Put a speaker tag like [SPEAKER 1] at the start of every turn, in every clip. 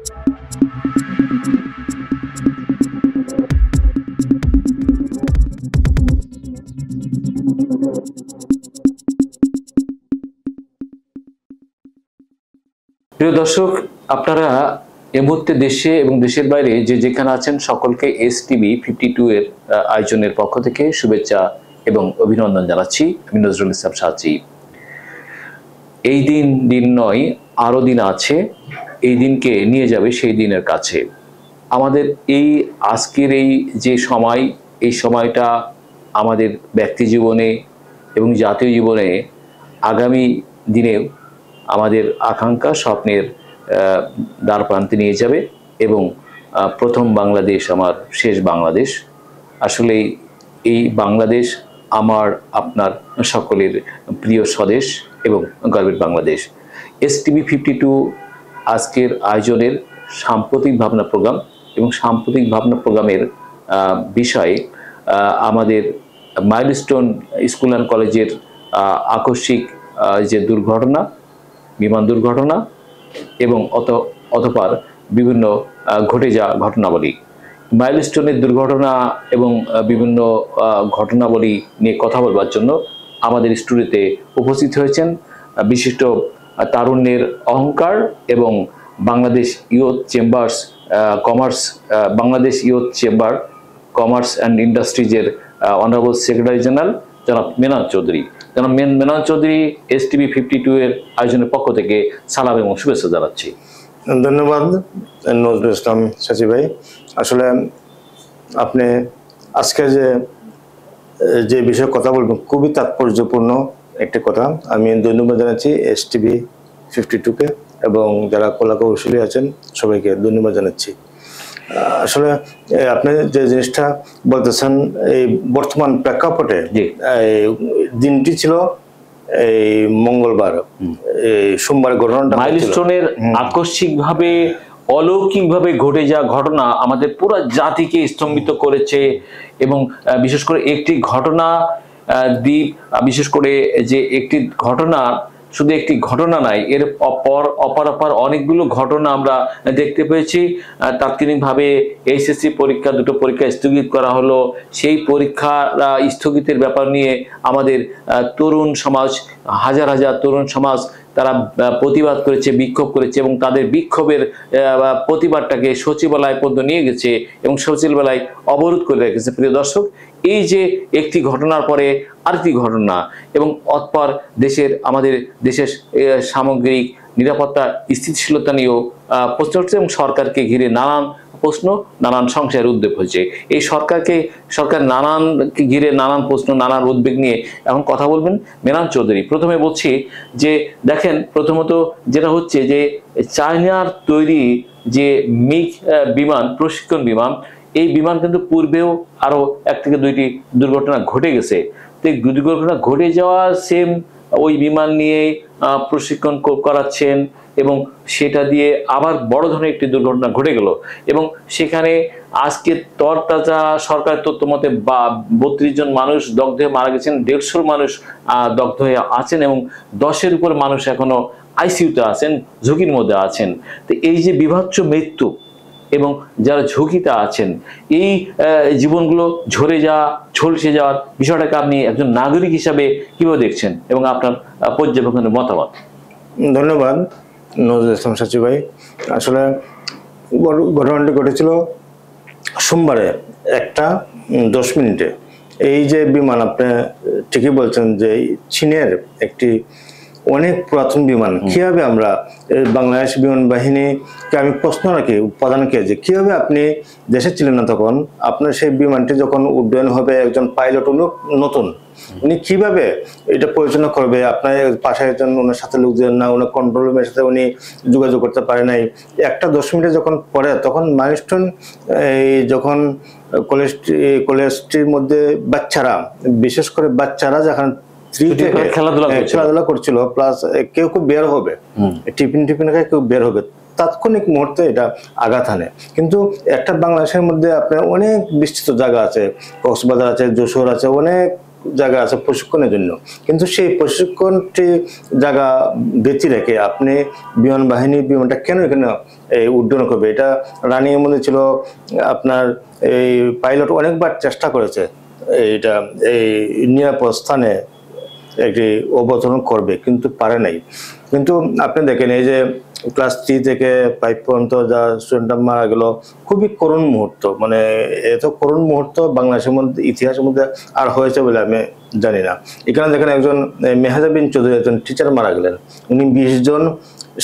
[SPEAKER 1] প্রিয় দর্শক, আপনারা এই মুহূর্তে দেশে এবং দেশের বাইরে যে যেখানে আছেন সকলকে STV52 এর আয়োজনের পক্ষ থেকে শুভেচ্ছা এবং অভিনন্দন জানাচ্ছি। আমি নজরুল ইসলাম সাচি। এই দিন নয়, আরো দিন আছে। এই দিনকে নিয়ে যাবে সেই দিনের কাছে। আমাদের এই আজকের এই যে সময়, এই সময়টা আমাদের ব্যক্তি জীবনে এবং জাতীয় জীবনে আগামী দিনেও আমাদের আকাঙ্ক্ষা স্বপ্নের দ্বার প্রান্তে নিয়ে যাবে এবং প্রথম বাংলাদেশ আমার শেষ বাংলাদেশ। আসলে এই বাংলাদেশ আমার আপনার সকলের প্রিয় স্বদেশ এবং গর্বের বাংলাদেশ। STV52 আজকের আয়োজনের সাম্প্রতিক ভাবনা প্রোগ্রাম এবং সাম্প্রতিক ভাবনা প্রোগ্রামের বিষয়ে আমাদের মাইলস্টোন স্কুল অ্যান্ড কলেজের আকস্মিক যে দুর্ঘটনা, বিমান দুর্ঘটনা এবং অতঃপর বিভিন্ন ঘটে যাওয়া ঘটনাবলী, মাইলস্টোনের দুর্ঘটনা এবং বিভিন্ন ঘটনাবলী নিয়ে কথা বলবার জন্য আমাদের স্টুডিওতে উপস্থিত হয়েছেন বিশিষ্ট তারুণ্যের অহংকার এবং Bangladesh youth chambers commerce, Bangladesh youth chamber commerce and ইন্ডাস্ট্রিজের অনারেবল সেক্রেটারি জেনারেল জনাব মেনন চৌধুরী। জনাব মেনন চৌধুরী STV52 এর আয়োজনের পক্ষ থেকে সালাম এবং শুভেচ্ছা জানাচ্ছি।
[SPEAKER 2] ধন্যবাদ নজরুল ইসলাম সাচি ভাই। আসলে আপনি আজকে যে বিষয়ে কথা বলবেন খুবই তাৎপর্যপূর্ণ একটি কথা। আমি ধন্যবাদ জানাচ্ছি STV52 কে এবং যারা কলা কৌশলী আছেন সবাইকে ধন্যবাদ জানাচ্ছি। আসলে আপনি যে জিনিসটা বলতেছেন, এই বর্তমান প্রেক্ষাপটে দিনটি ছিল এই মঙ্গলবার, সোমবার ঘটনাটা
[SPEAKER 1] মাইলস্টোনের আকস্মিকভাবে অলৌকিকভাবে ঘটে যাওয়া ঘটনা আমাদের পুরো জাতিকে স্তম্ভিত করেছে এবং বিশেষ করে একটি ঘটনা দ্বীপ, বিশেষ করে যে একটি ঘটনা শুধু একটি ঘটনা নাই, এর অপর অনেকগুলো ঘটনা আমরা দেখতে পেয়েছি। তাৎক্ষণিকভাবে SSC পরীক্ষা, দুটো পরীক্ষা স্থগিত করা হলো। সেই পরীক্ষা স্থগিতের ব্যাপার নিয়ে আমাদের তরুণ সমাজ, হাজার হাজার তরুণ সমাজ তারা প্রতিবাদ করেছে, বিক্ষোভ করেছে এবং তাদের বিক্ষোভের প্রতিবাদটাকে সচিবালয় পর্যন্ত নিয়ে গেছে এবং সচিবালয় অবরোধ করে রেখেছে। প্রিয় দর্শক, এই যে একটি ঘটনার পরে আরেকটি ঘটনা এবং অতঃপর আমাদের দেশের সামগ্রিক নিরাপত্তা স্থিতিশীলতা নিয়েও প্রশ্ন উঠছে এবং সরকারকে ঘিরে নানান প্রশ্ন, নানান সংশয়ের উদ্বেগ হয়েছে। এই সরকার নানানকে ঘিরে নানান প্রশ্ন, নানান উদ্বেগ নিয়ে এখন কথা বলবেন মেনন চৌধুরী। প্রথমে বলছি যে দেখেন, প্রথমত যেটা হচ্ছে যে চায়নার তৈরি যে মিগ বিমান, প্রশিক্ষণ বিমান, এই বিমান কিন্তু পূর্বেও আরো 1 থেকে 2টি দুর্ঘটনা ঘটে গেছে। তো এই দুর্ঘটনা ঘটে যাওয়া সেম ওই বিমান নিয়ে প্রশিক্ষণ করাচ্ছেন এবং সেটা দিয়ে আবার বড় ধরনের একটি দুর্ঘটনা ঘটে গেল এবং সেখানে আজকে তরতাজা সরকার তথ্য মতে 32 জন মানুষ দগ্ধ হয়ে মারা গেছেন, 150 মানুষ দগ্ধ হয়ে আছেন এবং 10-এর উপর মানুষ এখনো ICU-তে আছেন, ঝুঁকির মধ্যে আছেন। তো এই যে বিভৎস মৃত্যু এবং যারা ঝুঁকিতে আছেন, এই জীবনগুলো ঝলসে যাওয়ার বিষয়টাকে আপনি একজন নাগরিক হিসাবে কিভাবে দেখছেন এবং আপনার পর্যবেক্ষণের মতামত?
[SPEAKER 2] ধন্যবাদ নজরুল ইসলাম সাচি ভাই। আসলে ঘটনাটি ঘটেছিল সোমবারে 1টা 10 মিনিটে। এই যে বিমান, আপনি ঠিকই বলছেন যে চীনের একটি অনেক পুরাতন বিমান, কিভাবে আমরা বাংলাদেশ বিমান বাহিনীকে আমি প্রশ্ন রাখি প্রধানকে যে কিভাবে আপনি দেশে ছিলেন না তখন, আপনার সেই বিমানটি যখন উড্ডয়ন হবে, একজন পাইলট নতুন, উনি কিভাবে এটা পরিচালনা করবে? আপনার পাশে একজন ওনার সাথে লোকজন না, ওনার কন্ট্রোল রুমের সাথে উনি যোগাযোগ করতে পারে নাই। 1টা 10 মিনিটে যখন পরে, তখন মাইলস্টোন যখন কলেজটির মধ্যে বাচ্চারা, বিশেষ করে বাচ্চারা যখন খেলাধুলা করছিল, প্লাস কেউ বের হবে, টিফিন খায়, কেউ বের হবে, তাৎক্ষণিক মুহূর্তে এটা আঘাত আনে। কিন্তু একটা বাংলাদেশের মধ্যে আপনার অনেক বিস্তৃত জায়গা আছে, কক্সবাজার আছে, যশোর আছে, অনেক জায়গা আছে প্রশিক্ষণের জন্য, কিন্তু সেই প্রশিক্ষণটি জায়গা বেঁচে রেখে আপনি বিমান বাহিনী বিমানটা কেন এখানে উড্ডয়ন করবে? এটা রানিং এর মধ্যে ছিল, আপনার এই পাইলট অনেকবার চেষ্টা করেছে এইটা এই নিরাপদ স্থানে একটি অবতরণ করবে, কিন্তু পারে নাই। কিন্তু আপনি দেখেন এই যে ক্লাস 3 থেকে 5 পর্যন্ত যা স্টুডেন্টরা মারা গেল, খুবই করুণ মুহূর্ত, মানে এত করুণ মুহূর্ত বাংলাদেশের মধ্যে ইতিহাসের মধ্যে আর হয়েছে বলে আমি জানি না। এখানে দেখেন একজন মেহজাবিন চৌধুরী, একজন টিচার মারা গেলেন, উনি 20 জন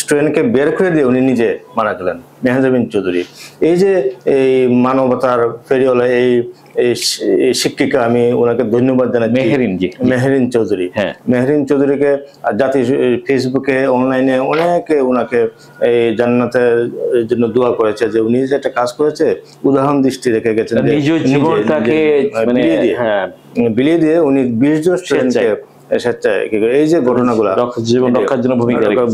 [SPEAKER 2] স্টুডেন্টকে বের করে দিয়ে উনি নিজে মারা গেলেন, মেহজাবিন চৌধুরী। এই যে এই মানবতার ফেরিওয়ালা এই শিক্ষিকা, আমি ওনাকে ধন্যবাদ জানাই, মেহেরিন চৌধুরী। মেহেরিন চৌধুরীকে জাতি ফেসবুকে অনলাইনে অনেকে ওনাকে এই জান্নাতের জন্য দোয়া করেছে, যে উনি যে একটা কাজ করেছে উদাহরণ দৃষ্টি রেখে গেছেন, বিলিয়ে দিয়ে উনি 20 জন স্টুডেন্টকে এই যে ঘটনাগুলা
[SPEAKER 1] জীবন রক্ষার জন্য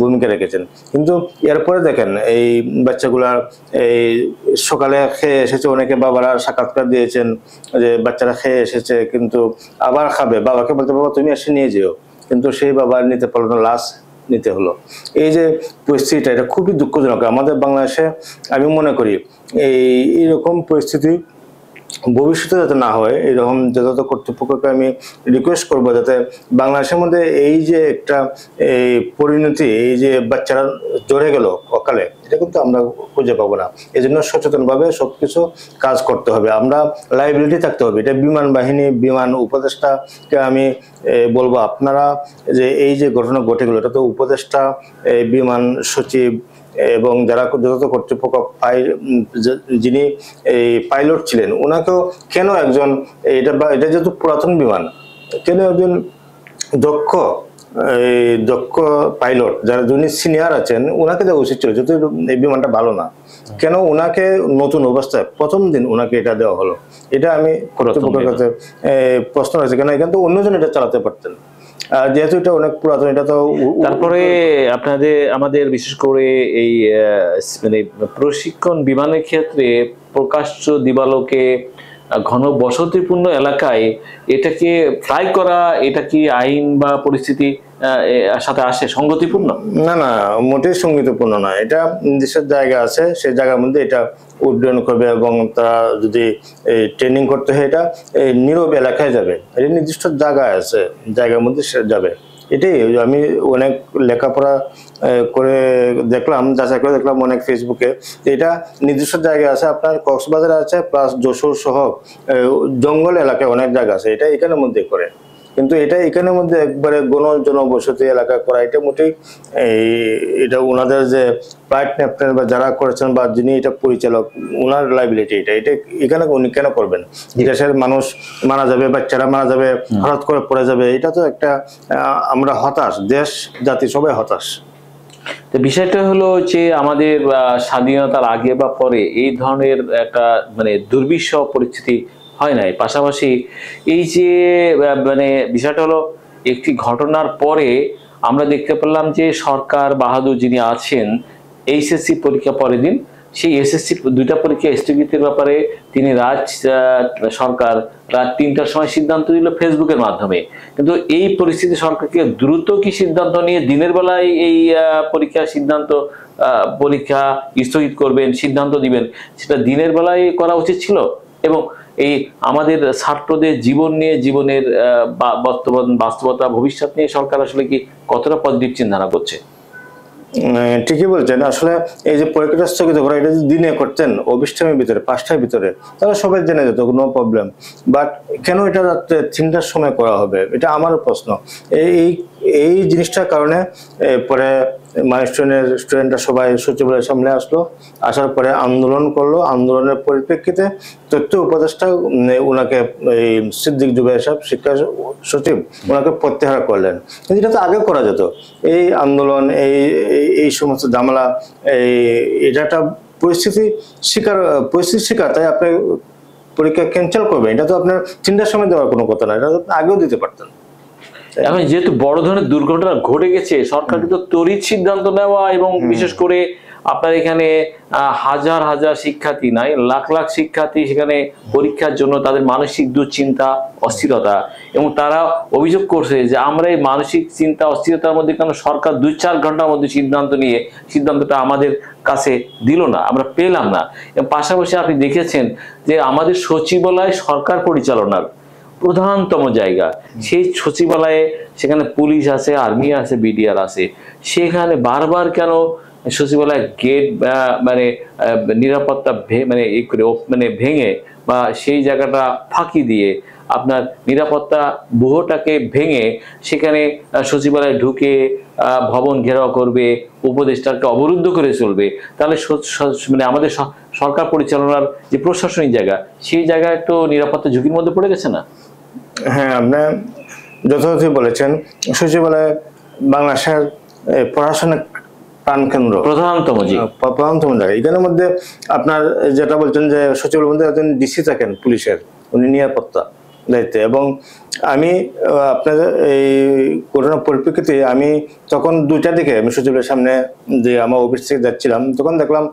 [SPEAKER 2] ভূমিকা রেখেছেন। কিন্তু এরপরে দেখেন এই বাচ্চাগুলা এই সকালে খেয়ে এসেছে, অনেকে বাবারা সাক্ষাৎকার দিয়েছেন যে বাচ্চারা খেয়ে এসেছে কিন্তু আবার খাবে, বাবাকে বলতে বাবা তুমি এসে নিয়ে যেও, কিন্তু সেই বাবা নিতে পারলো না, লাশ নিতে হলো। এই যে পরিস্থিতিটা, এটা খুবই দুঃখজনক আমাদের বাংলাদেশে। আমি মনে করি এইরকম পরিস্থিতি ভবিষ্যতে যাতে না হয়, এরকম যথাযথ কর্তৃপক্ষকে আমি রিকোয়েস্ট করবো যাতে বাংলাদেশের মধ্যে এই যে একটা এই পরিণতি, এই যে বাচ্চারা জড়ে গেল অকালে, এটা কিন্তু আমরা খুঁজে পাবো না। এই জন্য সচেতনভাবে সবকিছু কাজ করতে হবে, আমরা লাইবিলিটি থাকতে হবে। এটা বিমান বাহিনী, বিমান উপদেষ্টাকে আমি বলবো, আপনারা যে এই যে ঘটনা ঘটে গেল, এটা তো উপদেষ্টা, বিমান সচিব এবং যারা যথাযথ কর্তৃপক্ষ, যিনি এই পাইলট ছিলেন, ওনাকেও কেন একজন এটা যেহেতু পুরাতন বিমান, কেন একজন দক্ষ পাইলট যারা যিনি সিনিয়র আছেন ওনাকে দেওয়া উচিত ছিল, যেহেতু এই বিমানটা ভালো না, কেন ওনাকে নতুন অবস্থায় প্রথম দিন ওনাকে এটা দেওয়া হলো? এটা আমি কর্তৃপক্ষের কাছে প্রশ্ন রয়েছে, কেন এখানে তো অন্যজন এটা চালাতে পারতেন, যেহেতু এটা অনেক পুরাতন। এটা তো
[SPEAKER 1] তারপরে আমাদের বিশেষ করে এই মানে প্রশিক্ষণ বিমানের ক্ষেত্রে প্রকাশ্য দিবালোকে ঘন বসতিপূর্ণ এলাকায় এটাকে ফ্লাই করা, এটা কি আইন বা পরিস্থিতি সাথে আসে সঙ্গতিপূর্ণ?
[SPEAKER 2] না না, মোটেই সঙ্গতিপূর্ণ না। এটা নির্দিষ্ট জায়গা আছে, সেই জায়গার মধ্যে এটা উড্ডয়ন করবে এবং তারা যদি ট্রেনিং করতে হয় এটা নীরব এলাকায় যাবে, এটা নির্দিষ্ট জায়গা আছে, জায়গার মধ্যে সে যাবে। এটাই আমি অনেক লেখাপড়া করে দেখলাম, যাচাই করে দেখলাম অনেক ফেসবুকে, এটা নির্দিষ্ট জায়গায় আছে, আপনার কক্সবাজারে আছে, প্লাস যশোর সহ জঙ্গল এলাকায় অনেক জায়গা আছে, এটা এখানের মধ্যে করে। কিন্তু এটা এখানের মধ্যে একবারে জনবসতি এলাকা করা, এটা মোটেই এটা ওনাদের যে ফ্লাইট ক্যাপ্টেন বা যারা করেছেন বা যিনি এটা পরিচালক, ওনার লাইবিলিটি এটা এখানে উনি কেন করবেন? দেশের মানুষ মারা যাবে, বাচ্চারা মারা যাবে, হঠাৎ করে পড়ে যাবে, এটা তো একটা আমরা হতাশ, দেশ জাতি সবাই হতাশ।
[SPEAKER 1] তো বিষয়টা হলো যে আমাদের স্বাধীনতার আগে বা পরে এই ধরনের একটা মানে দুর্বিষহ পরিস্থিতি হয় নাই। পাশাপাশি এই যে মানে বিষয়টা হলো একটি ঘটনার পরে আমরা দেখতে পেলাম যে সরকার বাহাদুর যিনি আছেন, এইচএসসি পরীক্ষা পরের দিন সেই এসএসসি 2টা পরীক্ষা স্থগিতের ব্যাপারে তিনি সরকার রাত 3টার সময় সিদ্ধান্ত নিল ফেসবুকের মাধ্যমে। কিন্তু এই পরিস্থিতি সরকারকে দ্রুত কি সিদ্ধান্ত নিয়ে দিনের বেলায় এই পরীক্ষা স্থগিত করবেন, সিদ্ধান্ত দিবেন, সেটা দিনের বেলায় করা উচিত ছিল? এবং এই আমাদের ছাত্রদের জীবন নিয়ে, জীবনের বর্তমান বাস্তবতা, ভবিষ্যৎ নিয়ে সরকার আসলে কি কতটা পজিটিভ চিন্তা করছে?
[SPEAKER 2] ঠিকই বলছেন। আসলে এই যে পরীক্ষাটা স্থগিত করা, এটা যদি দিনে করতেন অফিস টাইমের ভিতরে, 5টার ভিতরে, তাহলে সবাই জেনে যেত, কোনো প্রবলেম। বাট কেন এটা রাত্রে 3টার সময় করা হবে, এটা আমার প্রশ্ন। এই জিনিসটার কারণে পরে স্টুডেন্টরা সবাই সচিবালয়ের সামনে আসলো, আসার পরে আন্দোলন করলো। আন্দোলনের পরিপ্রেক্ষিতে তথ্য উপদেষ্টা ওনাকে এই সিদ্দিক জুবের সাহেব, শিক্ষা সচিব, ওনাকে প্রত্যাহার করলেন। এটা তো আগে করা যেত। এই আন্দোলন, এই সমস্ত ঝামেলা, এটা একটা পরিস্থিতি শিকার, তাই আপনি পরীক্ষা ক্যান্সেল করবেন, এটা তো আপনার 3টার সময় দেওয়ার কোনো কথা না, এটা তো আগেও দিতে পারতেন।
[SPEAKER 1] এখন যেহেতু বড় ধরনের দুর্ঘটনা ঘটে গেছে, সরকার কিন্তু তড়িৎ সিদ্ধান্ত নেওয়া এবং বিশেষ করে আপনার এখানে হাজার হাজার শিক্ষার্থী নাই, লাখ লাখ শিক্ষার্থী সেখানে পরীক্ষার জন্য তাদের মানসিক দুশ্চিন্তা, অস্থিরতা, এবং তারা অভিযোগ করছে যে আমরা এই মানসিক চিন্তা অস্থিরতার মধ্যে কেন সরকার 2-4 ঘন্টার মধ্যে সিদ্ধান্তটা আমাদের কাছে দিল না, আমরা পেলাম না। এবং পাশাপাশি আপনি দেখেছেন যে আমাদের সচিবালয় সরকার পরিচালনার প্রধানতম জায়গা, সেই সচিবালয়ে সেখানে পুলিশ আছে, আর্মি আছে, বিডিআর আছে, সেখানে বারবার কেন সচিবালয় গেট মানে নিরাপত্তা ভেঙে বা সেই জায়গাটা ফাঁকি দিয়ে আপনার নিরাপত্তা ব্যুহটাকে ভেঙে সেখানে সচিবালয়ে ঢুকে ভবন ঘেরাও করবে, উপদেষ্টাকে অবরুদ্ধ করে চলবে, তাহলে মানে আমাদের সরকার পরিচালনার যে প্রশাসনিক জায়গা, সেই জায়গায় একটু নিরাপত্তা ঝুঁকির মধ্যে পড়ে গেছে না?
[SPEAKER 2] হ্যাঁ, আপনি যথাযথ বলেছেন। সচিবালয় বাংলাদেশের প্রশাসনিক প্রাণকেন্দ্র, প্রধানতম জায়গা। এখানের মধ্যে আপনার যেটা বলছেন যে সচিবালয়ের মধ্যে একজন ডিসি থাকেন পুলিশের, উনি নিরাপত্তা দায়িত্বে। এবং আমি আপনাদের এই করোনার পরিপ্রেক্ষিতে আমি তখন 2টার দিকে আমি সচিবালয়ের সামনে যে আমার অফিস থেকে যাচ্ছিলাম, তখন দেখলাম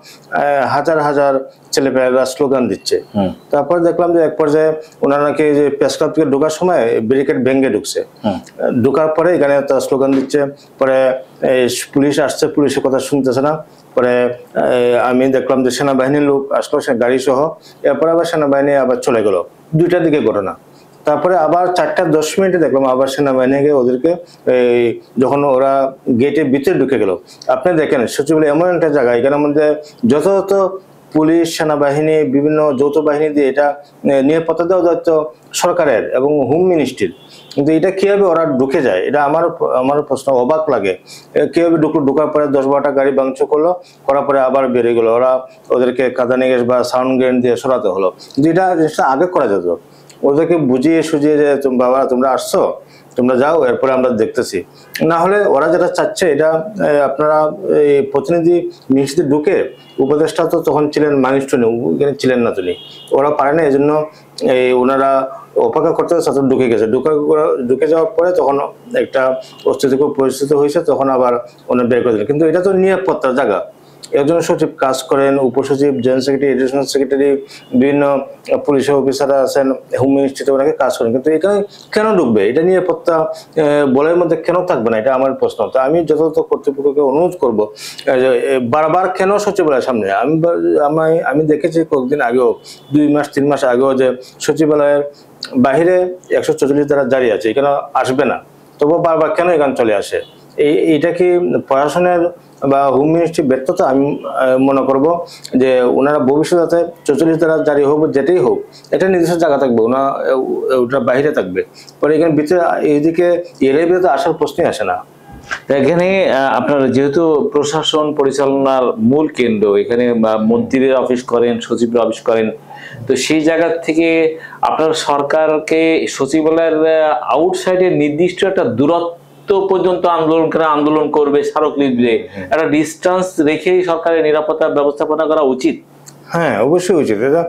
[SPEAKER 2] হাজার হাজার ছেলেপেলেরা স্লোগান দিচ্ছে। তারপর দেখলাম যে এক পর্যায়ে ওনারা নাকি যে প্রেস ক্লাব থেকে ঢোকার সময় ব্যারিকেড ভেঙে ঢুকছে, ঢোকার পরে এখানে তারা স্লোগান দিচ্ছে। পরে পুলিশ আসছে, পুলিশের কথা শুনতেছে না। পরে আমি দেখলাম যে সেনাবাহিনীর লোক আসলো, সে গাড়ি সহ। এরপরে আবার সেনাবাহিনী আবার চলে গেল, 2টার দিকে ঘটনা। তারপরে আবার 4:10 দেখলাম আবার সেনাবাহিনীকে ওদেরকে যখন ওরা গেটের ভিতরে ঢুকে গেল। আপনি দেখেন সচিবালয় এমন একটা জায়গা, এখানের মধ্যে যথাযথ পুলিশ, সেনাবাহিনী, বিভিন্ন যৌথ বাহিনী দিয়ে এটা নিরাপত্তা দেওয়া দায়িত্ব সরকারের এবং হোম মিনিস্ট্রির। কিন্তু এটা কিভাবে ওরা ঢুকে যায়, এটা আমার প্রশ্ন, অবাক লাগে। কিভাবে ঢুকার পরে 10-12টা গাড়ি ভাঙচুর করলো, করার পরে আবার বেরিয়ে গেলো। ওদেরকে কাঁদানে গ্যাস বা সাউন্ড গ্রেনেড দিয়ে সরাতে হলো। কিন্তু এটা জিনিসটা আগে করা যেত, ওদেরকে বুঝিয়ে সুঝিয়ে যে বাবা তোমরা আসছো, তোমরা যাও, এরপরে আমরা দেখতেছি। না হলে ওরা যেটা চাচ্ছে এটা আপনারা প্রতিনিধি মিনিস্ট্রিতে ঢুকে, উপদেষ্টা তো তখন ছিলেন মানিস্টনে, এখানে ছিলেন না তিনি, ওরা পারে না, এই জন্য ওনারা অপেক্ষা করতে ঢুকে গেছে। ঢুকে যাওয়ার পরে তখন একটা অস্থিতিকর পরিস্থিতি হয়েছে, তখন আবার ওনারা বের করে দিলেন। কিন্তু এটা তো নিরাপত্তার জায়গা, একজন সচিব কাজ করেন, উপসচিব, জয়েন্ট সেক্রেটারি, এডিশনাল সেক্রেটারি, বিভিন্ন পুলিশ অফিসাররা আছেন, হোম মিনিস্ট্রিতে ওনাকে কাজ করেন। কিন্তু এখানে কেন ঢুকবে, এটা নিরাপত্তা বলের মধ্যে কেন থাকবে না, এটা আমার প্রশ্ন। তো আমি যথাযথ কর্তৃপক্ষকে অনুরোধ করবো, বারবার কেন সচিবালয়ের সামনে, আমি দেখেছি কয়েকদিন আগেও, 2-3 মাস আগেও, যে সচিবালয়ের বাহিরে 144 ধারা জারি আছে, এখানে আসবে না, তবুও বারবার কেন এখানে চলে আসে? এইটা কি প্রশাসনের বা হোম মিনিস্ট্রি ব্যর্থতা? আমি মনে করব যে ওনারা ভবিষ্যতে 44 ধারা জারি হোক, যেটাই হোক, এটা নির্দিষ্ট জায়গা থাকবে, ওটা বাইরে থাকবে। পরে এখানে ভিতরে এইদিকে এর ভিতরে আসার প্রশ্নই আসে না।
[SPEAKER 1] এখানে আপনার যেহেতু প্রশাসন পরিচালনার মূল কেন্দ্র, এখানে মন্ত্রীর অফিস করেন, সচিবের অফিস করেন, তো সেই জায়গা থেকে আপনার সরকারকে সচিবালয়ের আউটসাইডে নির্দিষ্ট একটা দূরত্ব পর্যন্ত আন্দোলন করবে, স্মারক লিখবে, একটা ডিস্টেন্স রেখেই সরকারের নিরাপত্তা ব্যবস্থাপনা করা উচিত।
[SPEAKER 2] হ্যাঁ, অবশ্যই উচিত। এটা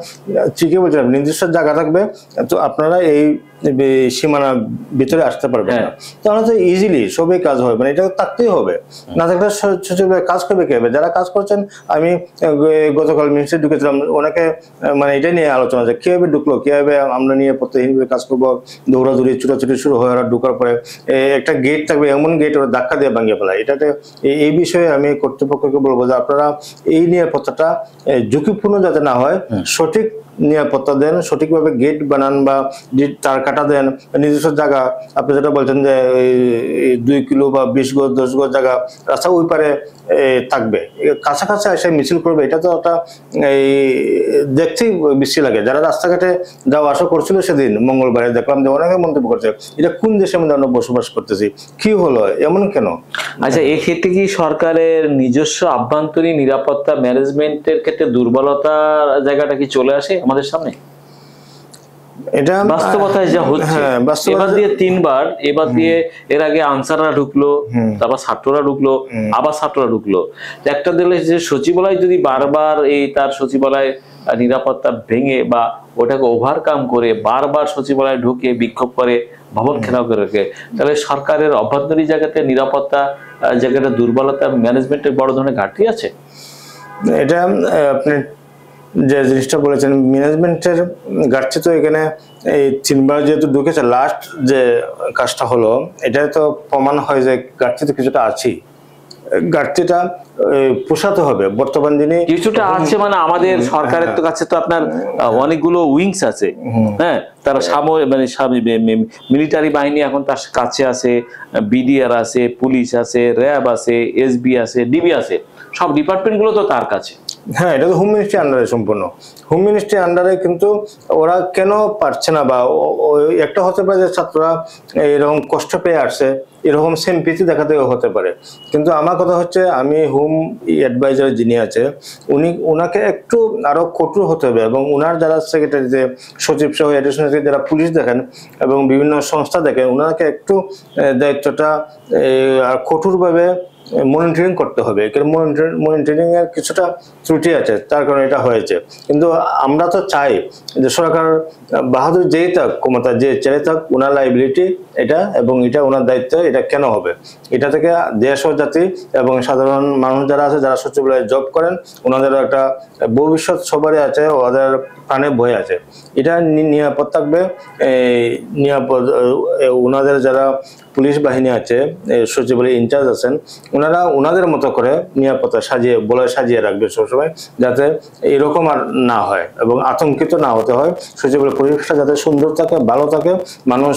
[SPEAKER 2] ঠিকই বলছেন, নির্দিষ্ট জায়গা থাকবে, তো আপনারা এই সীমানার ভিতরে আসতে পারবেন না, তাহলে তো ইজিলি সবই কাজ হবে। মানে এটা থাকতেই হবে, না থাকলে সচিবালয় কাজ করবে কে হবে? যারা কাজ করছেন, আমি গতকাল মিনিস্ট্রি ঢুকেছিলাম, ওনাকে মানে এটা নিয়ে আলোচনা, যে কিভাবে ঢুকলো, কিভাবে আমরা নিয়ে প্রত্যেকদিন কাজ করবো, দৌড়াদৌড়ি ছুটাছুটি শুরু হয়, ওরা ঢুকার পরে একটা গেট থাকবে, এমন গেট ওরা ধাক্কা দিয়ে ভাঙিয়ে ফেলায়। এটাতে এই বিষয়ে আমি কর্তৃপক্ষকে বলবো যে আপনারা এই নিরাপত্তাটা ঝুঁকিপূর্ণ যাতে না হয়, সঠিক নিরাপত্তা দেন, সঠিকভাবে গেট বানান বা তার কাটা দেন, নিজস্ব জায়গা। আপনি যেটা বলছেন যে 2 কিলো বা 20 গজ 10 গজ জায়গা রাস্তা ওই পারে থাকবে, কাছাকাছি এসে মিছিল করবে, এটা তো একটা দেখতেই বেশি লাগে। যারা রাস্তাঘাটে যাওয়া আসা করছিল সেদিন মঙ্গলবারে, দেখলাম যে অনেকে মন্তব্য করছে, এটা কোন দেশের মধ্যে আমরা বসবাস করতেছি, কি হলো, এমন কেন?
[SPEAKER 1] আচ্ছা, এক্ষেত্রে কি সরকারের নিজস্ব আভ্যন্তরীণ নিরাপত্তা ম্যানেজমেন্টের ক্ষেত্রে দুর্বলতার জায়গাটা কি চলে আসে আমাদের সামনে?
[SPEAKER 2] এটা
[SPEAKER 1] বাস্তবতায় যা হচ্ছে, এবার দিয়ে 3 বার, এবার দিয়ে এর আগে আনসাররা ঢুকলো, তারপর ছাত্ররা ঢুকলো, আবার ছাত্ররা ঢুকলো। একটা দিলে যে সচিবালয় যদি বারবার তার সচিবালয় নিরাপত্তা ভেঙে বা ওটাকে ওভারকাম করে বারবার সচিবালয় ঢুকে বিক্ষোভ করে, ভবন ঘেরাও করে রাখে, তাহলে সরকারের অভ্যন্তরীণ জায়গাতে নিরাপত্তা জায়গাটা দুর্বলতা ম্যানেজমেন্টের বড় ধরনের ঘাটতি আছে।
[SPEAKER 2] এটা আপনি যে জিনিসটা বলেছেন ম্যানেজমেন্টের ঘাটতি তো এখানে এই 3বার যেহেতু ঢুকেছে লাস্ট যে কাজটা হলো এটা তো প্রমাণ হয় যে ঘাটতি তো কিছুটা আছেই। ঘাটতিটা পোষাতে হবে বর্তমান দিনে
[SPEAKER 1] কিছুটা আছে মানে আমাদের সরকারের তো কাছে তো আপনার অনেকগুলো উইংস আছে, হ্যাঁ, তারা মানে মিলিটারি বাহিনী এখন তার কাছে আছে, বিডিআর আছে, পুলিশ আছে, র্যাব আছে, এসবি আছে, ডিবি আছে, সব ডিপার্টমেন্ট গুলো তো তার কাছে।
[SPEAKER 2] হ্যাঁ, এটা তো হোম মিনিস্ট্রি আন্ডারে সম্পূর্ণ, হোম মিনিস্ট্রি আন্ডারে, কিন্তু ওরা কেন পারছে না? বা একটা হতে পারে যে ছাত্ররা এরকম কষ্ট পেয়ে আসছে, এরকম সিম্পিতি দেখাতে হতে পারে, কিন্তু আমার কথা হচ্ছে আমি হোম অ্যাডভাইজার যিনি আছে ওনাকে একটু আরো কঠোর হতে হবে, এবং ওনার যারা সেক্রেটারি যে সচিব সহ অ্যাডিশনাল যারা পুলিশ দেখেন এবং বিভিন্ন সংস্থা দেখেন ওনাকে একটু দায়িত্বটা কঠোরভাবে মনিটরিং করতে হবে। মনিটরিং এর কিছুটা ত্রুটি আছে, তার কারণে এটা হয়েছে। কিন্তু আমরা তো চাই যে সরকার বাহাদুর যেই থাক ক্ষমতা, যে ছেড়ে থাক, ওনার লাইবিলিটি এটা এবং এটা ওনার দায়িত্ব। এটা কেন হবে? এটা থেকে দেশ ও জাতি এবং সাধারণ মানুষ যারা আছে, যারা সচিবালয়ে জব করেন, ওনাদের একটা ভবিষ্যৎ সবারই আছে, ওদের প্রাণে ভয় আছে। এটা নিরাপদ থাকবে। নিরাপদ ওনাদের যারা পুলিশ বাহিনী আছে, সচিবালয় ইনচার্জ আছেন, ওনারা ওনাদের মতো করে নিরাপত্তা সাজিয়ে রাখবে সবসময়, যাতে এরকম আর না হয় এবং আতঙ্কিত না হতে হয়। সচিবালয় পরিবেশটা যাতে সুন্দর থাকে, ভালো থাকে, মানুষ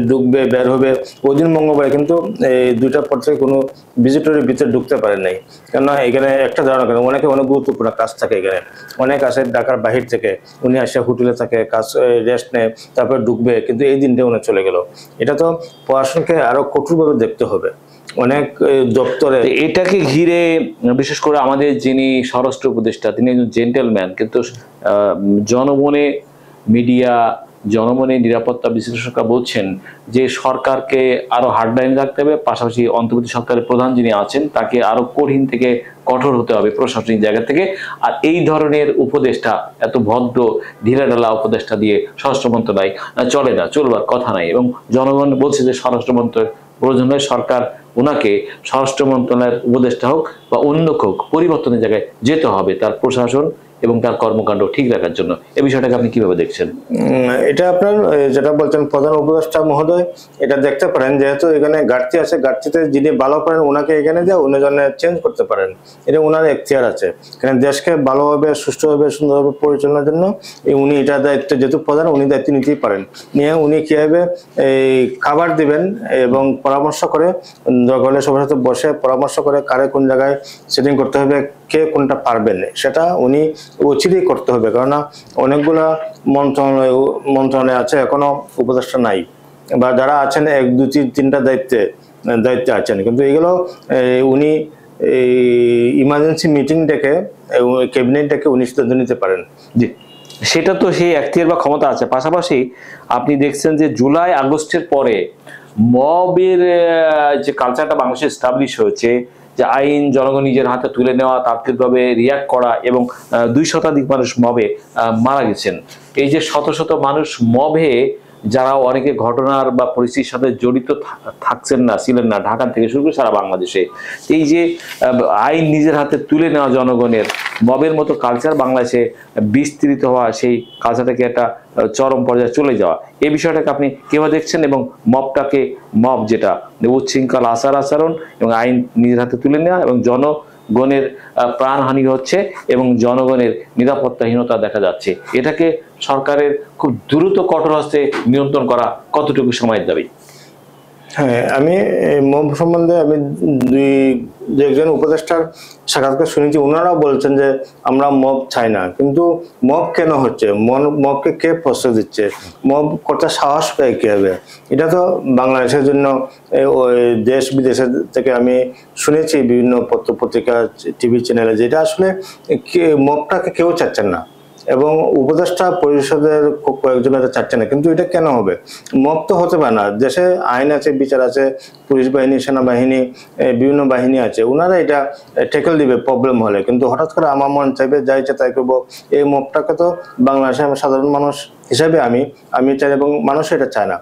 [SPEAKER 2] ঢুকবে বের হবে। ওই দিন মঙ্গলবার কিন্তু এই 2টার পর থেকে কোনো ভিজিটরের ভিতরে ঢুকতে পারে নাই, কেননা এখানে একটা ধারণা কেন অনেক গুরুত্বপূর্ণ কাজ থাকে এখানে, অনেক আসে ঢাকার বাহির থেকে, উনি আসে হোটেলে থাকে, কাজ রেস্ট নেয়, তারপরে ঢুকবে, কিন্তু এই দিনটা উনি চলে গেল। এটা তো প্রশাসনকে আরো কঠোরভাবে দেখতে হবে। অনেক দপ্তরে
[SPEAKER 1] এটাকে ঘিরে বিশেষ করে আমাদের যিনি স্বরাষ্ট্র উপদেষ্টা তিনি একজন জেন্টেলম্যান, কিন্তু জনমনে মিডিয়া, জনমনে নিরাপত্তা বিশ্লেষকরা বলছেন যে সরকারকে আরো হার্ডলাইনে রাখতে হবে, পাশাপাশি অন্তর্বর্তী সরকারের প্রধান যিনি আছেন তাকে আরো কঠিন থেকে কঠোর হতে হবে প্রশাসনিক জায়গা থেকে। আর এই ধরনের উপদেষ্টা, এত ভদ্র ঢিলাঢালা উপদেষ্টা দিয়ে স্বরাষ্ট্র মন্ত্রণালয় চলে না, চলবার কথা নাই। এবং জনগণ বলছে যে স্বরাষ্ট্র মন্ত্রণালয় প্রয়োজন হয় সরকার ওনাকে স্বরাষ্ট্র মন্ত্রণালয়ের উপদেষ্টা হোক বা অন্য হোক, পরিবর্তনের জায়গায় যেতে হবে তার প্রশাসন এবং তার কর্মকাণ্ড ঠিক রাখার জন্য। এই বিষয়টাকে আপনি কিভাবে দেখছেন?
[SPEAKER 2] এটা আপনার যেটা বলছেন প্রধান উপদেষ্টা মহোদয়, এটা দেখতে পারেন, যেহেতু এখানে ঘাটতি আছে, ঘাটতিতে যিনি ভালো করেন ওনাকে এখানে দিয়ে অন্যজনে চেঞ্জ করতে পারেন, এটা ওনার এখতিয়ার আছে। এখানে দেশকে ভালোভাবে, সুষ্ঠুভাবে, সুন্দরভাবে পরিচালনার জন্য উনি এটা দায়িত্ব, যেহেতু প্রধান, উনি দায়িত্ব নিতেই পারেন। নিয়ে উনি কিভাবে এই খাবার দিবেন এবং পরামর্শ করে, দরকার হলে সবার সাথে বসে পরামর্শ করে কারে কোন জায়গায় সেটিং করতে হবে, কে কোনটা পারবেন, সেটা উনি উচিতই করতে হবে। কেননা অনেকগুলা মন্ত্রণালয় আছে, এখনো উপদেষ্টা নাই, বা যারা আছেন 1, 2, 3টা দায়িত্বে আছেন, কিন্তু এগুলো উনি ইমার্জেন্সি মিটিং ডেকে, ক্যাবিনেট ডেকে উনি সিদ্ধান্ত নিতে পারেন।
[SPEAKER 1] জি, সেটা তো সেই এখতিয়ার বা ক্ষমতা আছে। পাশাপাশি আপনি দেখছেন যে জুলাই আগস্টের পরে মবের যে কালচারটা বাংলাদেশে এস্টাবলিশ হয়েছে, যে আইন জনগণ নিজের হাতে তুলে নেওয়া, তাৎক্ষণিকভাবে রিয়াক্ট করা, এবং 2 শতাধিক মানুষ মবে মারা গেছেন। এই যে শত শত মানুষ মবে, যারা অনেকে ঘটনার বা পরিস্থিতির সাথে জড়িত থাকছেন না, ছিলেন না, ঢাকা থেকে শুরু করে সারা বাংলাদেশে, এই যে আইন নিজের হাতে তুলে নেওয়া জনগণের, মবের মতো কালচার বাংলাদেশে বিস্তৃত হওয়া, সেই কালচারটাকে একটা চরম পর্যায়ে চলে যাওয়া, এই বিষয়টাকে আপনি কিভাবে দেখছেন? এবং মব যেটা উচ্ছৃঙ্খল আচরণ এবং আইন নিজের হাতে তুলে নেওয়া, এবং জনগণের প্রাণহানি হচ্ছে এবং জনগণের নিরাপত্তাহীনতা দেখা যাচ্ছে, এটাকে সরকারের খুব দ্রুত কঠোর হস্তে নিয়ন্ত্রণ করা কতটুকু সময়ের দাবি?
[SPEAKER 2] হ্যাঁ, আমি মব সম্বন্ধে আমি একজন উপদেষ্টার সাক্ষাৎকার শুনেছি, ওনারাও বলছেন যে আমরা মব চাই না, কিন্তু মব কেন হচ্ছে, মবকে কে প্রশ্রয় দিচ্ছে, মব করতে সাহস পায় কিভাবে? এটা তো বাংলাদেশের জন্য ওই দেশ বিদেশের থেকে আমি শুনেছি বিভিন্ন পত্রিকা, টিভি চ্যানেলে, যেটা আসলে মবটাকে কেউ চাচ্ছেন না, এবং উপদেষ্টা পরিষদের কয়েকজন এটা চাচ্ছে না। কিন্তু এটা কেন হবে? মব তো হতে পারে না, দেশে আইন আছে, বিচার আছে, পুলিশ বাহিনী, সেনাবাহিনী, বিভিন্ন বাহিনী আছে, ওনারা এটা ট্যাকল দিবে প্রবলেম হলে। কিন্তু হঠাৎ করে আমার মন চাইবে, যা ইচ্ছা তাই করবো, এই মবটাকে তো বাংলাদেশে সাধারণ মানুষ হিসাবে আমি চাই, এবং মানুষ এটা চায় না।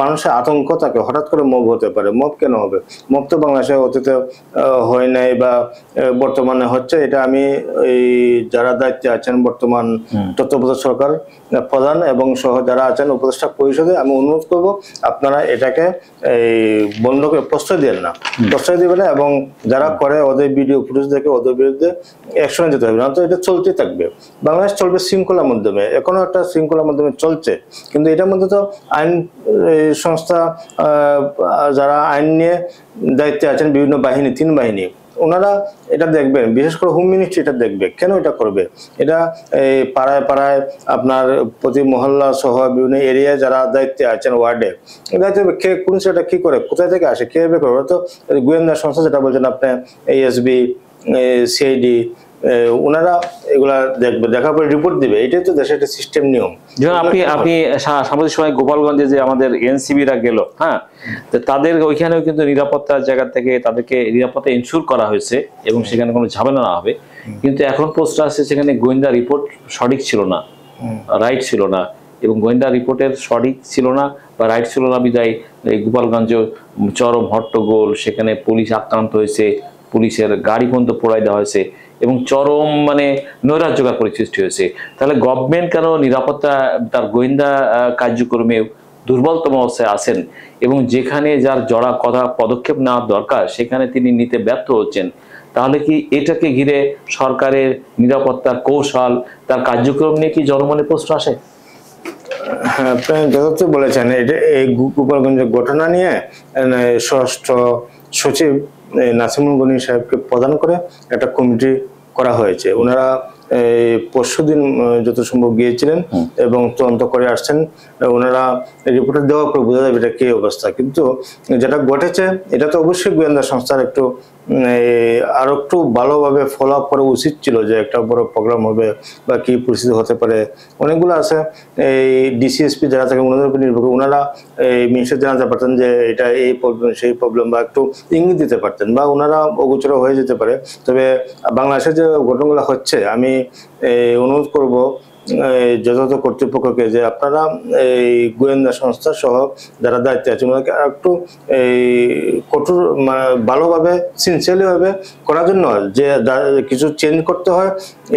[SPEAKER 2] মানুষের আতঙ্ক থাকে, হঠাৎ করে মব হতে পারে। মব কেন হবে? মব তো বাংলাদেশে অতীতে হয় নাই বা বর্তমানে হচ্ছে। এটা আমি এই যারা দায়িত্বে আছেন বর্তমান তত্ত্বাবধায়ক সরকার প্রধান এবং সহ যারা আছেন উপদেষ্টা পরিষদে, আমি অনুরোধ করব আপনারা এটাকে এই বন্ধ করে প্রশ্রয় দেন না, প্রশ্রয় দিবেন না, এবং যারা করে ওদের ভিডিও ফুটেজ দেখে ওদের বিরুদ্ধে অ্যাকশনে যেতে হবে না। তো এটা চলতে থাকবে, বাংলাদেশ চলবে শৃঙ্খলার মাধ্যমে, এখনো একটা শৃঙ্খলার মাধ্যমে চলছে। কিন্তু এটার মধ্যে তো আইন সংস্থা যারা আইন নিয়ে দায়িত্বে আছেন, বিভিন্ন বাহিনী, 3 বাহিনী, ওনারা এটা দেখবেন, বিশেষ করে হোম মিনিস্ট্রি এটা দেখবে। কেন এটা করবে? এটা এই পাড়ায় পাড়ায় আপনার প্রতি মহল্লা সহ বিভিন্ন এরিয়ায় যারা দায়িত্বে আছেন, ওয়ার্ডে দায়িত্বে কে কোন সেটা কি করে, কোথায় থেকে আসে, কে করে? ওরা তো গোয়েন্দা সংস্থা যেটা বলছেন আপনি, ASB, CID, ওনারা এগুলা দেখবে, দেখার পরে রিপোর্ট দিবে। এটাই তো দেশের একটা সিস্টেম, নিয়ম।
[SPEAKER 1] যেমন আপনি সাম্প্রতিক সময় গোপালগঞ্জে যে আমাদের এনসিবিরা গেল, হ্যাঁ, তো তাদের ওইখানেও কিন্তু নিরাপত্তার জায়গা থেকে তাদেরকে নিরাপত্তা ইনশিওর করা হয়েছে এবং সেখানে কোনো ঝামেলা না হবে। কিন্তু এখন পোস্ট আসছে সেখানে গোয়েন্দা রিপোর্ট সঠিক ছিল না, রাইট ছিল না, এবং গোয়েন্দা রিপোর্টের সঠিক ছিল না বা রাইট ছিল না বিদায় এই গোপালগঞ্জ চরম হট্টগোল, সেখানে পুলিশ আক্রান্ত হয়েছে, পুলিশের গাড়ি পর্যন্ত পোড়াই দেওয়া হয়েছে এবং চরম মানে নৈরাজ্যকর পরিস্থিতি হয়েছে। তাহলে গভর্নমেন্ট কেন নিরাপত্তা তার গোয়েন্দা কার্যক্রমে দুর্বলতম অবস্থায় আছেন এবং যেখানে যার জড়া কথা পদক্ষেপ নেওয়ার দরকার সেখানে তিনি নিতে ব্যর্থ হচ্ছেন? তাহলে কি এটাকে ঘিরে সরকারের নিরাপত্তার কৌশল, তার কার্যক্রম নিয়ে কি জনমনে প্রশ্ন আসে?
[SPEAKER 2] হ্যাঁ, আপনি যথার্থ বলেছেন। এটা এই গোপালগঞ্জের ঘটনা নিয়ে স্বরাষ্ট্র সচিব নাসিমুল গনি সাহেবকে প্রদান করে একটা কমিটি করা হয়েছে। ওনারা পরশুদিন যত সম্ভব গিয়েছিলেন এবং তদন্ত করে আসছেন। ওনারা রিপোর্ট দেওয়ার পর বোঝা যাবে এটা কি অবস্থা। কিন্তু যেটা ঘটেছে এটা তো অবশ্যই গোয়েন্দা সংস্থার একটু আরো একটু ভালোভাবে ফলো আপ করা উচিত ছিল, যে একটা বড় প্রোগ্রাম হবে বা কি পরিস্থিতি হতে পারে। অনেকগুলো আছে এই DCSP যারা থাকে ওনাদের উপর নির্ভর করে ওনারা এই মিনিস্টার জানাতে পারতেন যে এটা এই প্রবলেম সেই প্রবলেম, বা একটু ইঙ্গিত দিতে পারতেন, বা ওনারা অগোচর হয়ে যেতে পারে। তবে বাংলাদেশে যে ঘটনাগুলো হচ্ছে, আমি অনুরোধ করব যথাযথ কর্তৃপক্ষকে যে আপনারা এই গোয়েন্দা সংস্থা সহ যারা দায়িত্বে আছে ওনাকে একটু এই কঠোর ভালোভাবে সিনসিয়ারলি ভাবে করার জন্য, যে কিছু চেঞ্জ করতে হয়,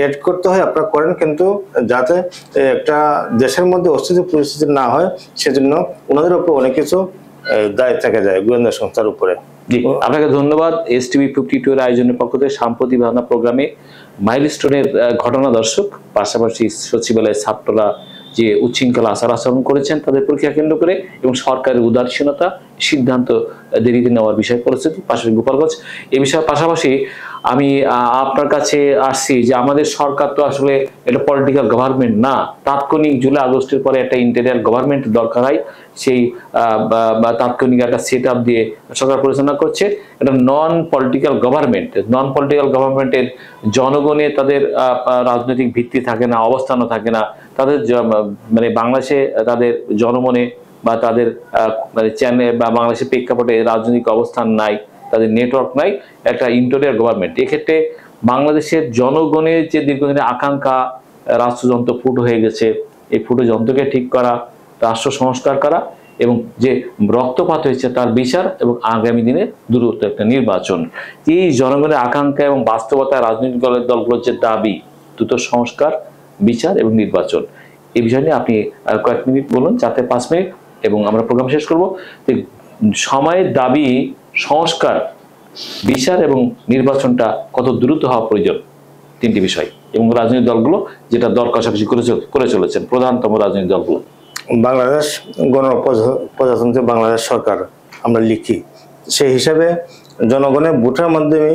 [SPEAKER 2] এড করতে হয়, আপনারা করেন, কিন্তু যাতে একটা দেশের মধ্যে অস্থিতিশীল পরিস্থিতি না হয় সেজন্য ওনাদের উপর অনেক কিছু দায় থেকে যায় গোয়েন্দা সংস্থার উপরে।
[SPEAKER 1] জি, আপনাকে ধন্যবাদ। STV 52 এর আয়োজনের পক্ষ থেকে সাম্প্রতিক ভাবনা প্রোগ্রামে মাইলস্টোনের ঘটনা দর্শক, পাশাপাশি সচিবালয়ের ছাত্ররা যে উচ্ছৃঙ্খলা আচরণ করেছেন তাদের পরীক্ষা কেন্দ্র করে এবং সরকারের উদাসীনতা, সিদ্ধান্ত দেরিতে নেওয়ার বিষয় পরিস্থিতি, পাশাপাশি গোপালগঞ্জ এই বিষয়ের পাশাপাশি আমি আপনার কাছে আসছি যে আমাদের সরকার তো আসলে এটা পলিটিক্যাল গভর্নমেন্ট না। তাৎক্ষণিক জুলাই আগস্টের পরে একটা ইন্টেরিয়ার গভর্নমেন্ট দরকার হয়, সেই তাৎক্ষণিক একটা সেট আপ দিয়ে সরকার পরিচালনা করছে। এটা non political government. Non political গভর্নমেন্টের জনগণে তাদের রাজনৈতিক ভিত্তি থাকে না, অবস্থানও থাকে না, তাদের মানে বাংলাদেশে তাদের জনমনে বা তাদের মানে চ্যানেল বা বাংলাদেশের প্রেক্ষাপটে রাজনৈতিক অবস্থান নাই, তাদের নেটওয়ার্ক নাই, একটা ইন্টেরিয়ার গভর্নমেন্ট। এক্ষেত্রে বাংলাদেশের জনগণের যে দীর্ঘদিনের আকাঙ্ক্ষা, রাষ্ট্রযন্ত্র ফুটো হয়ে গেছে, এই ফুটো যন্ত্রকে ঠিক করা, রাষ্ট্র সংস্কার করা এবং যে রক্তপাত হয়েছে তার বিচার এবং আগামী দিনে দ্রুত একটা নির্বাচন, এই জনগণের আকাঙ্ক্ষা এবং বাস্তবতা রাজনৈতিক দলগুলোর যে দাবি, দ্রুত সংস্কার, বিচার এবং নির্বাচন, এই বিষয় নিয়ে আপনি কয়েক মিনিট বলুন, 4-5 মিনিট, এবং আমরা প্রোগ্রাম শেষ করবো। সময়ের দাবি সংস্কার, বিচার এবং নির্বাচনটা কত দ্রুত হওয়া প্রয়োজন, 3টি বিষয়, এবং রাজনৈতিক দলগুলো যেটা দর কষাকষি করে চলেছেন, প্রধানতম রাজনৈতিক দলগুলো।
[SPEAKER 2] বাংলাদেশ গণপ্রজাতন্ত্রী বাংলাদেশ সরকার আমরা লিখি, সেই হিসাবে জনগণের ভোটের মাধ্যমে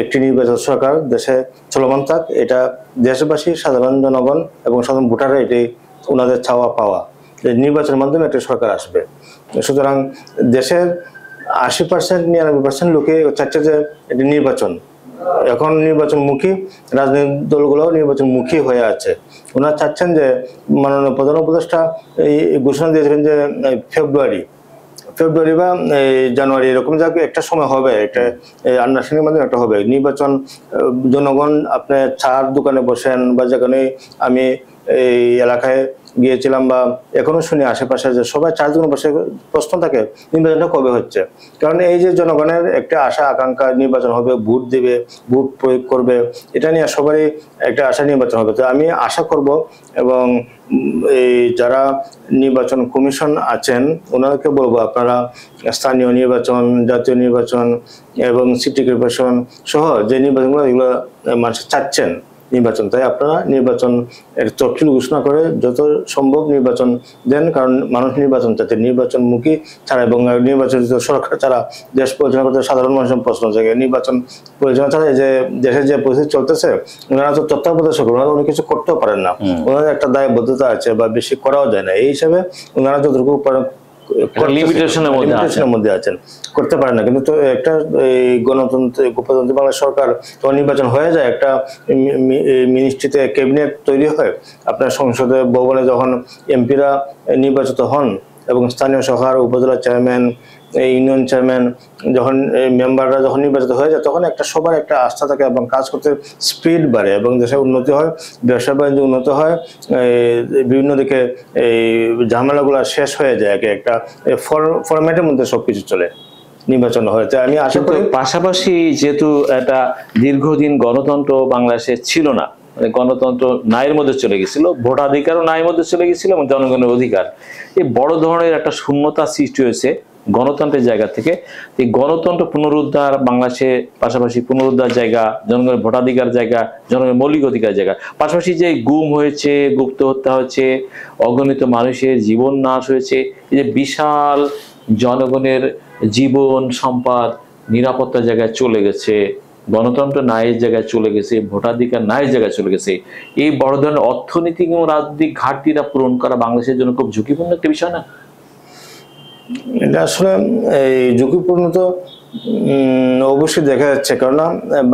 [SPEAKER 2] একটি নির্বাচন সরকার দেশে চলমান থাক, এটা দেশবাসী, সাধারণ জনগণ এবং সাধারণ ভোটাররা এটাই ওনাদের চাওয়া পাওয়া, যে নির্বাচনের মাধ্যমে একটা সরকার আসবে। সুতরাং দেশের 80% 99% লোকে চাচ্ছে যে এটি নির্বাচন, এখন নির্বাচনমুখী, রাজনৈতিক দলগুলো নির্বাচনমুখী হয়ে আছে। ওনারা চাচ্ছেন যে মাননীয় প্রধান উপদেষ্টা এই ঘোষণা দিয়েছিলেন যে ফেব্রুয়ারি বা জানুয়ারি এরকম যাকে একটা সময় হবে, একটা আন্ডারস্ট্যান্ডিং মাধ্যমে একটা হবে নির্বাচন। জনগণ আপনি চার দোকানে বসেন বা যেখানে আমি এই এলাকায় গিয়েছিলাম বা এখনো শুনি আশেপাশে যে সবাই চারজন বসে প্রশ্ন থাকে নির্বাচনটা কবে হচ্ছে। কারণ এই যে জনগণের একটা আশা আকাঙ্ক্ষা, নির্বাচন হবে, ভোট দেবে, ভোট প্রয়োগ করবে, এটা নিয়ে সবারই একটা আশা নির্বাচন হবে। তো আমি আশা করব এবং এই যারা নির্বাচন কমিশন আছেন ওনাদেরকে বলবো, আপনারা স্থানীয় নির্বাচন, জাতীয় নির্বাচন এবং সিটি কর্পোরেশন সহ যে নির্বাচনগুলো এগুলো মানুষ চাচ্ছেন নির্বাচন, তাই আপনারা নির্বাচন এর তফসিল ঘোষণা করে যত সম্ভব নির্বাচন দেন। কারণ মানুষ নির্বাচন চাচ্ছে, নির্বাচনমুখী ছাড়া এবং নির্বাচনিত সরকার ছাড়া দেশ পরিচালনা করতে সাধারণ মানুষের প্রশ্ন জাগে। নির্বাচন পরিচালনা ছাড়া এই যে দেশের যে পরিস্থিতি চলতেছে, ওনারা তো তত্ত্বাবধায়ক, ওনারা অনেক কিছু করতেও পারেন না, ওনাদের একটা দায়বদ্ধতা আছে বা বেশি করাও যায় না। এই হিসাবে ওনারা যতটুকু লিমিটেশনের মধ্যে আছেন, করতে পারেন না। কিন্তু তো একটা এই গণতন্ত্র বাংলাদেশ সরকার তখন নির্বাচন হয়ে যায়, একটা মিনিস্ট্রিতে ক্যাবিনেট তৈরি হয়, আপনার সংসদে ভবনে যখন এমপিরা নির্বাচিত হন এবং স্থানীয় সরকার, উপজেলা চেয়ারম্যান, ইউনিয়ন চেয়ারম্যান যখন মেম্বাররা যখন নির্বাচিত হয়ে যায়, তখন একটা সবার একটা আস্থা থাকে এবং কাজ করতে স্পিড বাড়ে এবং দেশের উন্নতি হয়, ব্যবসা বাণিজ্য উন্নত হয়, বিভিন্ন দিকে এই ঝামেলাগুলো শেষ হয়ে যায়, একটা ফরম্যাটের মধ্যে সবকিছু চলে নির্বাচন হয়। তাই আমি আশা করি
[SPEAKER 1] পাশাপাশি যেহেতু একটা দীর্ঘদিন গণতন্ত্র বাংলাদেশে ছিল না, মানে গণতন্ত্র নায়ের মধ্যে চলে গেছিল, ভোটাধিকারও নায়ের মধ্যে চলে গেছিল এবং জনগণের অধিকার, এই বড় ধরনের একটা শূন্যতা সৃষ্টি হয়েছে গণতন্ত্রের জায়গা থেকে। এই গণতন্ত্র পুনরুদ্ধার বাংলাদেশে, পাশাপাশি পুনরুদ্ধার জায়গা, জনগণের ভোটাধিকার জায়গা, জনগণের মৌলিক অধিকার জায়গা, পাশাপাশি যে গুম হয়েছে, গুপ্ত হত্যা হয়েছে, অগণিত মানুষের জীবন নাশ হয়েছে, এই যে বিশাল জনগণের জীবন সম্পদ নিরাপত্তার জায়গায় চলে গেছে, গণতন্ত্র নায়ের জায়গায় চলে গেছে, ভোটাধিকার নায়ের জায়গায় চলে গেছে, এই বড় ধরনের অর্থনৈতিক এবং রাজনৈতিক ঘাটতিটা পূরণ করা বাংলাদেশের জন্য খুব ঝুঁকিপূর্ণ একটা বিষয় না?
[SPEAKER 2] এটা আসলে এই ঝুঁকিপূর্ণ তো অবশ্যই দেখা যাচ্ছে, কারণ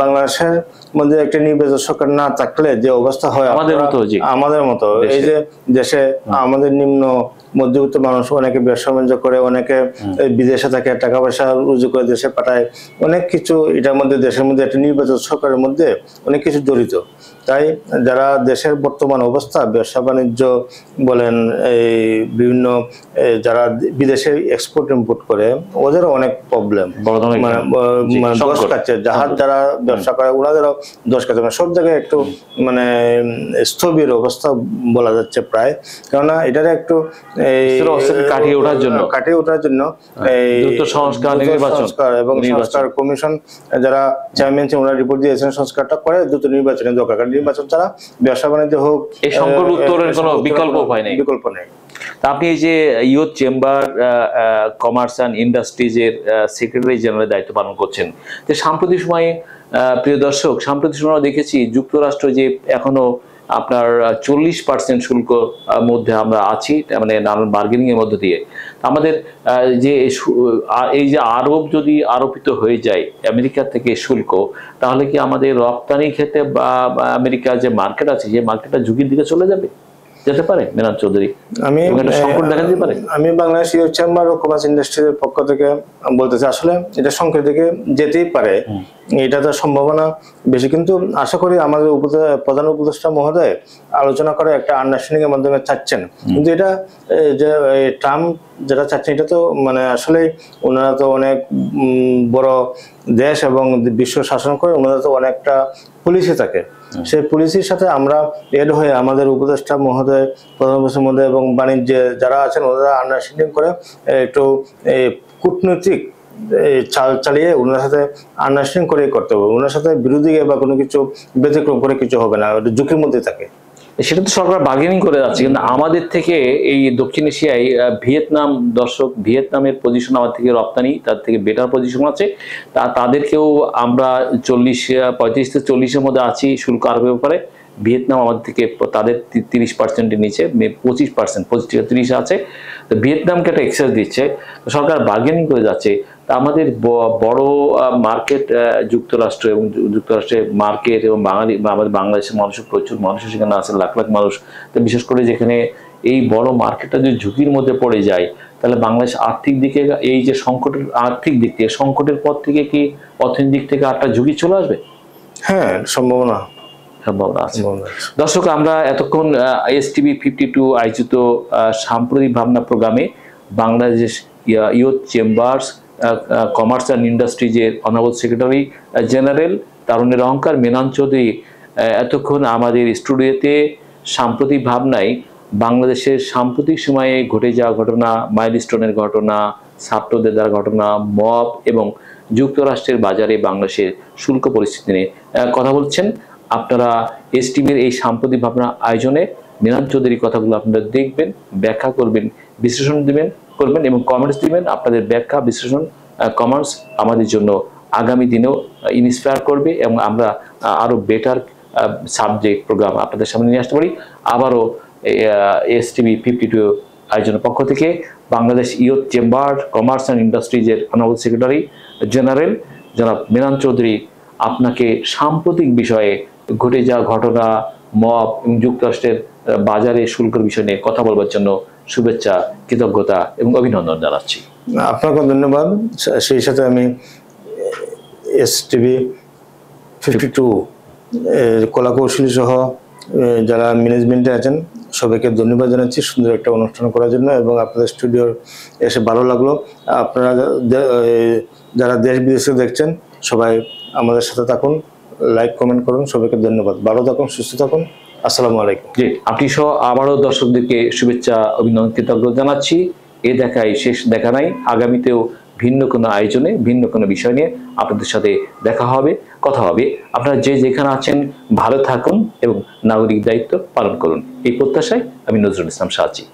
[SPEAKER 2] বাংলাদেশের মধ্যে একটা নির্বাচন সরকার না থাকলে যে অবস্থা হয় আমাদের মতো এই যে দেশে আমাদের নিম্ন মধ্যবিত্ত মানুষ অনেকে ব্যবসা বাণিজ্য করে, অনেকে বিদেশে থাকে, টাকা পয়সা রুজু করে দেশে পাঠায়, অনেক কিছু এটার মধ্যে দেশের মধ্যে একটা নির্বাচন সরকারের মধ্যে অনেক কিছু জড়িত। তাই যারা দেশের বর্তমান অবস্থা, ব্যবসা বাণিজ্য বলেন, এই বিভিন্ন যারা বিদেশে এক্সপোর্ট ইম্পোর্ট করে, ওদেরও অনেক প্রবলেম, মানে দশ কাছে যারা ব্যবসা করে ওনাদেরও দশ কাছে, সব জায়গায় একটু মানে স্থবির অবস্থা বলা যাচ্ছে প্রায়। কেননা এটার একটু
[SPEAKER 1] কাটিয়ে
[SPEAKER 2] ওঠার জন্য সংস্কার এবং সংস্কার কমিশন যারা চেয়ারম্যান ছিলেন ওনারা রিপোর্ট দিয়েছেন, সংস্কারটা করে দ্রুত নির্বাচনের দরকার। কারণ নির্বাচন ছাড়া ব্যবসা বাণিজ্য হোক,
[SPEAKER 1] এই সংকট উত্তরের কোনো বিকল্প নেই। আপনি এই যে ইউথ চেম্বার কমার্স অ্যান্ড ইন্ডাস্ট্রিজের সেক্রেটারি জেনারেলের দায়িত্ব পালন করছেন, যে সাম্প্রতিক সময়ে প্রিয় দর্শক, সাম্প্রতিক সময় দেখেছি যুক্তরাষ্ট্র যে এখনো আপনার 40% শুল্ক মধ্যে আমরা আছি, মানে নানান বার্গেনিং এর মধ্য দিয়ে আমাদের যে এই যে আরোপ যদি আরোপিত হয়ে যায় আমেরিকা থেকে শুল্ক, তাহলে কি আমাদের রপ্তানি ক্ষেত্রে বা আমেরিকার যে মার্কেট আছে, যে মার্কেটটা ঝুঁকির দিকে চলে যেতে পারে? মেনান চৌধুরী, সংকট দেখা দিতে পারে?
[SPEAKER 2] আমি বাংলাদেশ ইউথ চেম্বার ও কমার্স ইন্ডাস্ট্রির পক্ষ থেকে বলতেছি, আসলে এটা সংকটের দিকে যেতেই পারে, এটা তো সম্ভাবনা বেশি। কিন্তু আশা করি আমাদের প্রধান উপদেষ্টা মহোদয় আলোচনা করে একটা আন্ডারস্ট্যান্ডিং এর মাধ্যমে চাচ্ছেন। কিন্তু এটা যে ট্রাম্প যেটা চাচ্ছেন, এটা তো মানে আসলে ওনারা তো অনেক বড় দেশ এবং বিশ্ব শাসন করে, ওনারা তো অনেকটা পুলিশে থাকে, সেই পুলিশের সাথে আমরা এড হয়ে আমাদের উপদেষ্টা মহোদয়, প্রধানমন্ত্রী মহোদয় এবং বাণিজ্যে যারা আছেন ওনারা আন্ডারস্ট্যান্ডিং করে একটু কূটনৈতিক চালিয়ে ওনার সাথে আন্ডারস্ট্যান্ডিং করে করতে হবে। ওনার সাথে বিরোধী বা কোনো কিছু ব্যতিক্রম করে কিছু হবে না, ঝুঁকির মধ্যে থাকে।
[SPEAKER 1] সেটা তো সরকার বার্গেনিং করে যাচ্ছে, কিন্তু আমাদের থেকে এই দক্ষিণ এশিয়ায় ভিয়েতনাম, দর্শক ভিয়েতনামের পজিশন আমার থেকে রপ্তানি তার থেকে বেটার পজিশন আছে, তাদেরকেও আমরা 35 থেকে 40-এর মধ্যে আছি শুল্ক আরোপের ব্যাপারে। ভিয়েতনাম আমাদের থেকে তাদের 30%-এর নিচে 25%, 25 থেকে 30 আছে। তো ভিয়েতনামকে একটা এক্সেস দিচ্ছে, সরকার বার্গেনিং করে যাচ্ছে। তা আমাদের বড় মার্কেট যুক্তরাষ্ট্র, এবং যুক্তরাষ্ট্রের মার্কেট এবং আমাদের বাংলাদেশের মানুষের প্রচুর মানুষ সেখানে আছেন, লাখ লাখ মানুষ। তো বিশেষ করে যেখানে এই বড় মার্কেটটা যদি ঝুঁকির মধ্যে পড়ে যায়, তাহলে বাংলাদেশ আর্থিক দিকে এই যে সংকটের আর্থিক দিক থেকে, সংকটের পর থেকে কি অর্থনৈতিক দিক থেকে একটা ঝুঁকি চলে আসবে?
[SPEAKER 2] হ্যাঁ, সম্ভাবনা
[SPEAKER 1] সম্ভাবনা আছে। দর্শক, আমরা এতক্ষণ এসটিভি 52 আয়োজিত সাম্প্রতিক ভাবনা প্রোগ্রামে Bangladesh youth chambers commerce and ইন্ডাস্ট্রিজের অনারেবল সেক্রেটারি জেনারেল তারুণ্যের অহংকার মৃণাল চৌধুরী এতক্ষণ আমাদের স্টুডিওতে সাম্প্রতিক ভাবনায় বাংলাদেশের সাম্প্রতিক সময়ে ঘটে যাওয়া ঘটনা, মাইলস্টোনের ঘটনা, ছাত্রদের দ্বারা ঘটনা, মব এবং যুক্তরাষ্ট্রের বাজারে বাংলাদেশের শুল্ক পরিস্থিতি নিয়ে কথা বলছেন। আপনারা এসটিভির এই সাম্প্রতিক ভাবনা আয়োজনে মৃণাল চৌধুরীর কথাগুলো আপনারা দেখবেন, ব্যাখ্যা করবেন, বিশ্লেষণ করবেন এবং কমেন্টস দিবেন। আপনাদের ব্যাখ্যা, বিশ্লেষণ, কমেন্টস আমাদের জন্য আগামী দিনেও ইন্সপায়ার করবে এবং আমরা আরো বেটার সাবজেক্ট প্রোগ্রাম আপনাদের সামনে নিয়ে আসতে পারি। আবারও এসটিভি 52 আয়োজনের পক্ষ থেকে Bangladesh youth chamber commerce and ইন্ডাস্ট্রিজের অনারেবল সেক্রেটারি জেনারেল জনাব মৃণাল চৌধুরী আপনাকে সাম্প্রতিক বিষয়ে ঘটে যাওয়া ঘটনা, মব এবং যুক্তরাষ্ট্রের বাজারে শুল্কের বিষয় নিয়ে কথা বলবার জন্য শুভেচ্ছা, কৃতজ্ঞতা এবং অভিনন্দন জানাচ্ছি।
[SPEAKER 2] আপনাকে ধন্যবাদ। সেই সাথে আমি এসটিভি 52 কলাকৌশলী সহ যারা ম্যানেজমেন্টে আছেন সবাইকে ধন্যবাদ জানাচ্ছি সুন্দর একটা অনুষ্ঠান করার জন্য, এবং আপনাদের স্টুডিওর এসে ভালো লাগলো। আপনারা যারা দেশ বিদেশে দেখছেন সবাই আমাদের সাথে থাকুন, লাইক কমেন্ট করুন। সবাইকে ধন্যবাদ, ভালো থাকুন, সুস্থ থাকুন। আসসালামু আলাইকুম।
[SPEAKER 1] জি, আপনি সহ আবারও দর্শকদেরকে শুভেচ্ছা, অভিনন্দন, কৃতজ্ঞতা জানাচ্ছি। এ দেখাই শেষ দেখা নাই, আগামীতেও ভিন্ন কোনো আয়োজনে ভিন্ন কোনো বিষয় নিয়ে আপনাদের সাথে দেখা হবে, কথা হবে। আপনারা যে যেখানে আছেন ভালো থাকুন এবং নাগরিক দায়িত্ব পালন করুন, এই প্রত্যাশায় আমি নজরুল ইসলাম সাচি।